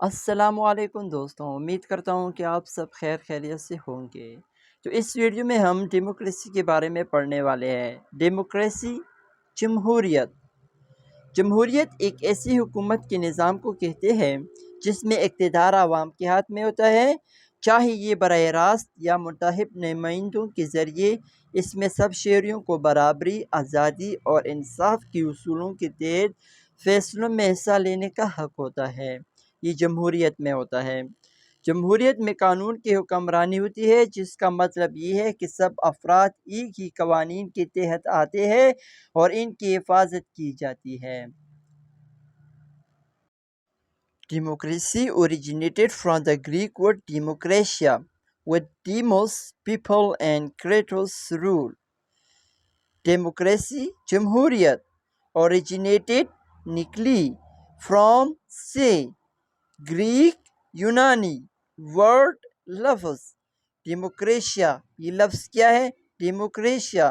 السلام علیکم دوستوں، امید کرتا ہوں کہ آپ سب خیر خیریت سے ہوں گے۔ تو اس ویڈیو میں ہم ڈیموکریسی کے بارے میں پڑھنے والے ہیں۔ ڈیموکریسی، جمہوریت۔ جمہوریت ایک ایسی حکومت کے نظام کو کہتے ہیں جس میں اقتدار عوام کے ہاتھ میں ہوتا ہے، چاہے یہ براہ راست یا منتخب نمائندوں کے ذریعے۔ اس میں سب شہریوں کو برابری، آزادی اور انصاف کے اصولوں کے تحت فیصلوں میں حصہ لینے کا حق ہوتا ہے۔ یہ جمہوریت میں ہوتا ہے۔ جمہوریت میں قانون کی حکمرانی ہوتی ہے، جس کا مطلب یہ ہے کہ سب افراد ایک ہی قوانین کے تحت آتے ہیں اور ان کی حفاظت کی جاتی ہے۔ Democracy originated from the Greek word demokratia, with demos, people, and kratos, rule. Democracy, جمہوریت, originated, نکلی, from, سے, گریک یونانی ورڈ لفظ ڈیموکریشیا، یہ لفظ کیا ہے؟ ڈیموکریشیا،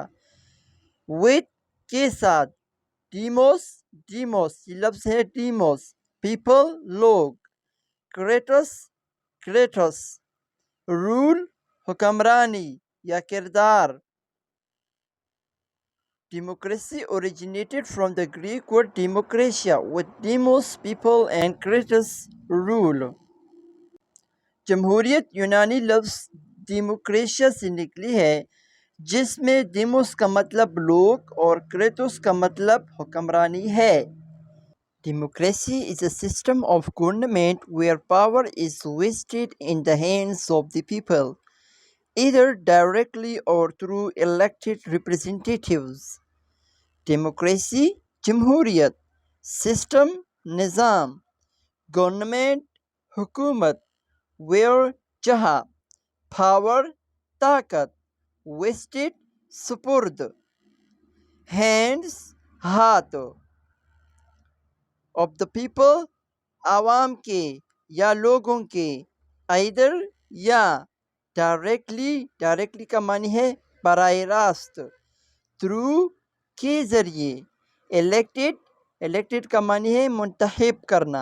وتھ کے ساتھ، ڈیموس ڈیموس یہ لفظ ہے ڈیموس، پیپل لوگ، کریٹس کریٹس، رول حکمرانی یا کردار۔ Democracy originated from the Greek word demokratia, with demos, people, and kratos, rule. جمہوریت یونانی لفظ ڈیموکریشیا سے نکلی ہے، جس میں ڈیموس کا مطلب لوگ اور کریٹوس کا مطلب حکمرانی ہے۔ Democracy is a system of government where power is vested in the hands of the people, either directly or through elected representatives. Democracy, جمہوریت، system، نظام، government، حکومت، where، جہاں، power، طاقت، vested، سپرد، hands، ہاتھ، of the people، عوام کے یا لوگوں کے، either، یا، directly کا معنی ہے براہ راست، through، کے ذریعے، elected کا معنی ہے منتخب کرنا،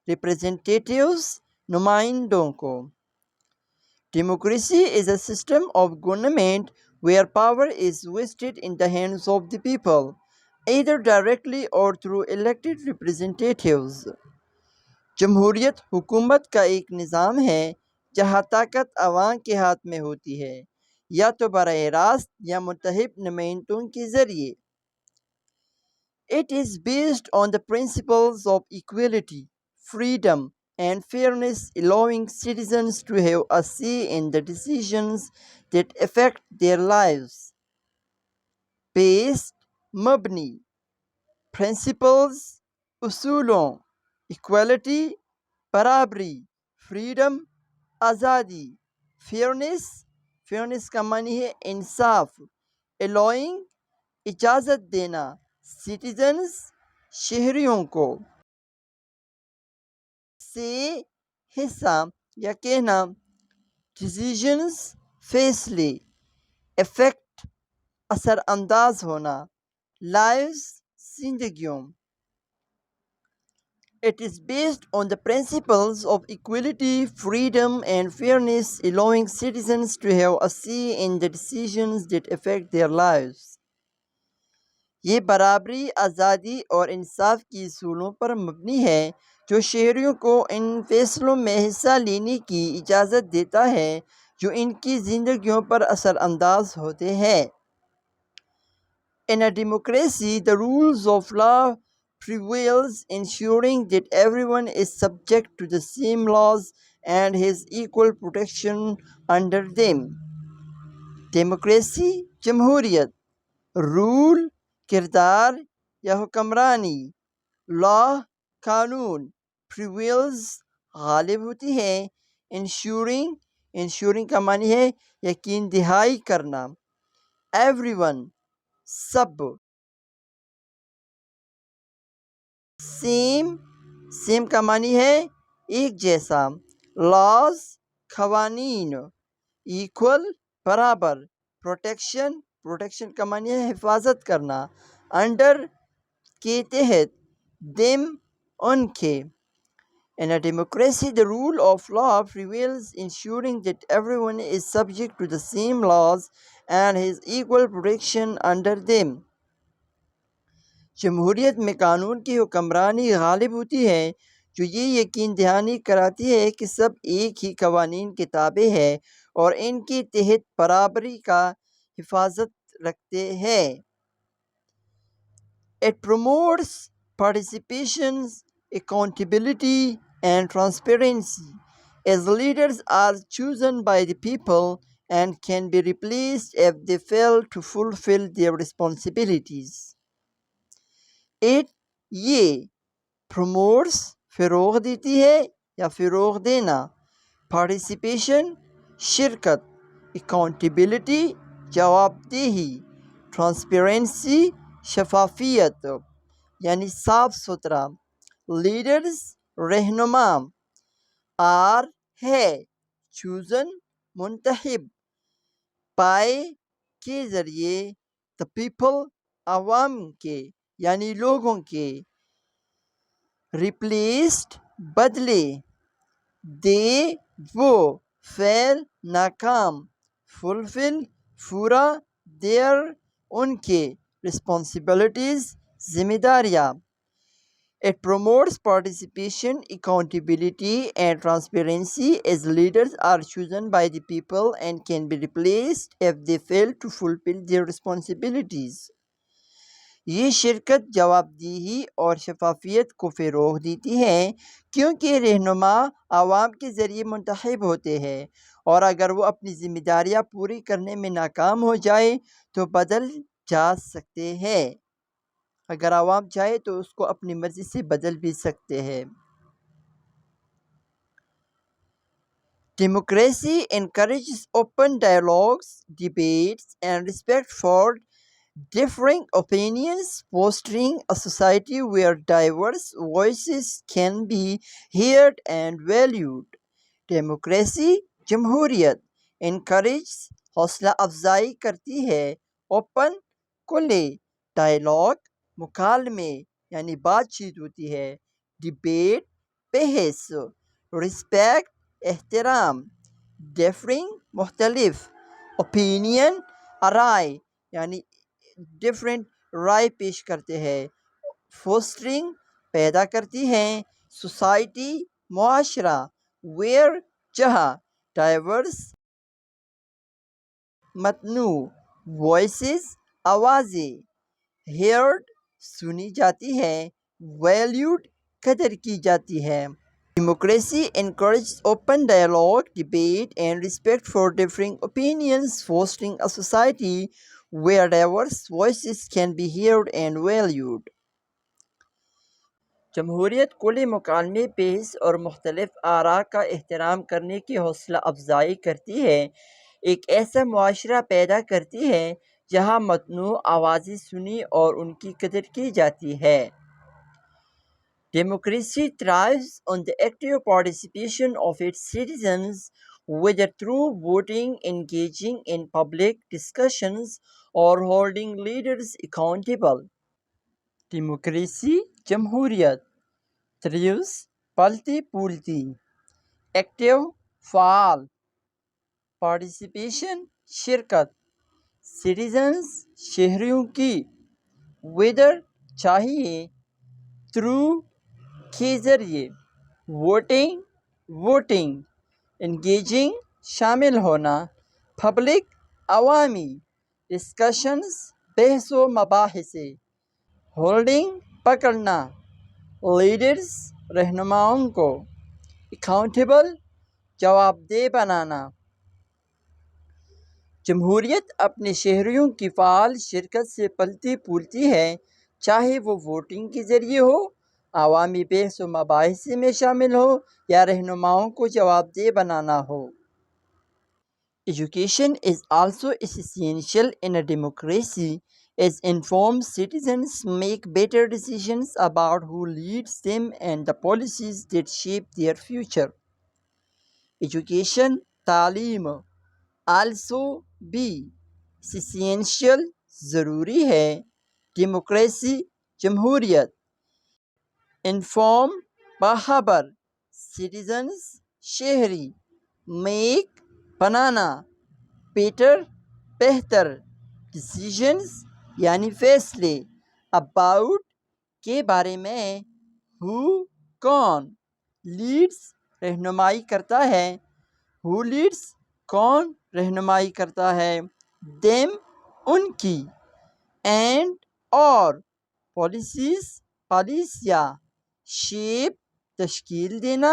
representatives، نمائندوں کو۔ Democracy is a system of government where power is vested in the hands of the people, either directly or through elected representatives. جمہوریت حکومت کا ایک نظام ہے جہاں طاقت عوام کے ہاتھ میں ہوتی ہے، یا تو براہ راست یا منتخب نمائندوں کے ذریعے۔ It is based on the principles of equality, freedom, and fairness, allowing citizens to have a say in the decisions that affect their lives. Based، مبنی، principles، اصولوں، equality، برابری، freedom، آزادی، fairness کا معنی ہے انصاف، allowing، اجازت دینا، citizens، شہریوں کو، سے، حصہ یا کہنا، decisions، فیصلے، affect، اثر انداز ہونا، lives، زندگیوں۔ It is based on the principles of equality, freedom, and fairness, allowing citizens to have a say in the decisions that affect their lives. یہ برابری، آزادی اور انصاف کے اصولوں پر مبنی ہے جو شہریوں کو ان فیصلوں میں حصہ لینے کی اجازت دیتا ہے جو ان کی زندگیوں پر اثر انداز ہوتے ہیں۔ In a democracy, the rules of law prevails, ensuring that everyone is subject to the same laws and has equal protection under them. Democracy، جمہوریت، rule، کردار یا حکمرانی، law، قانون، prevails، غالب ہوتی ہے، ensuring کا معنی ہے یقین دہائی کرنا، everyone، سب، سیم کا معنی ہے ایک جیسا، لاز، قوانین، ایکول، برابر، پروٹیکشن کا معنی ہے حفاظت کرنا، انڈر، کے تحت، دیم، ان کے۔ In a democracy, the rule of law prevails, ensuring that everyone is subject to the same laws and has equal protection under them. جمہوریت میں قانون کی حکمرانی غالب ہوتی ہے، جو یہ یقین دہانی کراتی ہے کہ سب ایک ہی قوانین کے تابع ہیں اور ان کے تحت برابری کا حفاظت رکھتے ہیں۔ It promotes participation, accountability, and transparency, as leaders are chosen by the people and can be replaced if they fail to fulfill their responsibilities. یہ promotes فروغ دیتی ہے یا فروغ دینا، participation شرکت، accountability جواب دہی، transparency شفافیت یعنی صاف ستھرا، leaders رہنما، are ہے chosen منتخب، by کے ذریعے the people عوام کے یعنی لوگوں کے، replaced بدلے، they وہ، fail ناکام، fulfill پورا، their ان کے، responsibilities ذمہ داریاں۔ It promotes participation, accountability, and transparency, as leaders are chosen by the people and can be replaced if they fail to fulfill their responsibilities. یہ شرکت، جواب دہی اور شفافیت کو فروغ دیتی ہے کیونکہ رہنما عوام کے ذریعے منتخب ہوتے ہیں اور اگر وہ اپنی ذمہ داریاں پوری کرنے میں ناکام ہو جائے تو بدل جا سکتے ہیں۔ اگر عوام چاہے تو اس کو اپنی مرضی سے بدل بھی سکتے ہیں۔ Democracy encourages open dialogues, debates, and respect for differing opinions, fostering a society where diverse voices can be heard and valued. Democracy جمہوریت encourages حوصلہ افزائی کرتی ہے، open کھلے، dialogue مکالمے یعنی بات چیت ہوتی ہے، debate بحث، respect احترام، differing مختلف، opinion رائے یعنی ڈفرینٹ رائے پیش کرتے ہیں، فوسٹرنگ پیدا کرتی ہیں، سوسائٹی معاشرہ، ویئر جہاں، ڈائیورس متنوع، وائسز آوازیں، ہیئرڈ سنی جاتی ہیں، ویلیوڈ قدر کی جاتی ہیں۔ Democracy encourages open dialogue, debate, and respect for differing opinions, fostering a society where diverse voices can be heard and valued. جمہوریت کھلے مکالمے، بحث اور مختلف آراء کا احترام کرنے کی حوصلہ افزائی کرتی ہے، ایک ایسا معاشرہ پیدا کرتی ہے جہاں متنوع آوازیں سنی اور ان کی قدر کی جاتی ہے۔ Democracy thrives on the active participation of its citizens, whether through voting, engaging in public discussions, or holding leaders accountable. Democracy جمہوریت thrives پلتی پھولتی، active فعال، participation شرکت، citizens شہریوں کی، whether چاہیے، through کے ذریعے، ووٹنگ ووٹنگ، انگیجنگ شامل ہونا، پبلک عوامی، ڈسکشنز بحث و مباحثے، ہولڈنگ پکڑنا، لیڈرز رہنماؤں کو، اکاؤنٹیبل جواب دہ بنانا۔ جمہوریت اپنے شہریوں کی فعال شرکت سے پلتی پھولتی ہے، چاہے وہ ووٹنگ کے ذریعے ہو، عوامی بحث و مباحثے میں شامل ہو یا رہنماؤں کو جواب دہ بنانا ہو۔ Education is also essential in a democracy, as informed citizens make better decisions about who leads them and the policies that shape their future. Education تعلیم also بھی essential ضروری ہے، democracy جمہوریت، inform باخبر سٹیزنز شہری، میک بنانا، better بہتر، decisions یعنی فیصلے، اباؤٹ کے بارے میں، ہو کون، لیڈس رہنمائی کرتا ہے، ہو لیڈس کون رہنمائی کرتا ہے، دیم ان کی، اینڈ اور، پالیسیز پالیسیاں، شیپ تشکیل دینا،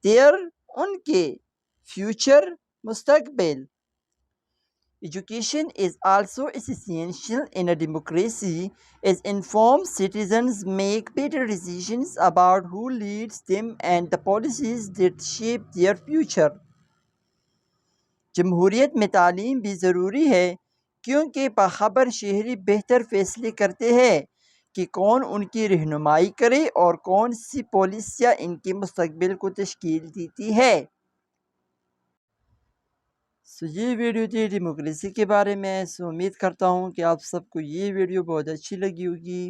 دیئر ان کے، فیوچر مستقبل۔ Education is also essential in a democracy as informed citizens make better decisions about who leads them and the policies that shape their future. جمہوریت میں تعلیم بھی ضروری ہے کیونکہ باخبر شہری بہتر فیصلے کرتے ہیں کہ کون ان کی رہنمائی کرے اور کون سی پالیسیاں ان کے مستقبل کو تشکیل دیتی ہے۔ یہ ویڈیو تھی ڈیموکریسی کے بارے میں۔ امید کرتا ہوں کہ آپ سب کو یہ ویڈیو بہت اچھی لگی ہوگی۔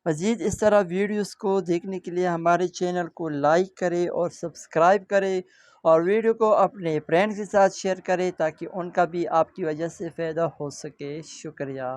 مزید اس طرح ویڈیوز کو دیکھنے کے لیے ہمارے چینل کو لائک کریں اور سبسکرائب کریں، اور ویڈیو کو اپنے فرینڈز کے ساتھ شیئر کریں تاکہ ان کا بھی آپ کی وجہ سے فائدہ ہو سکے۔ شکریہ۔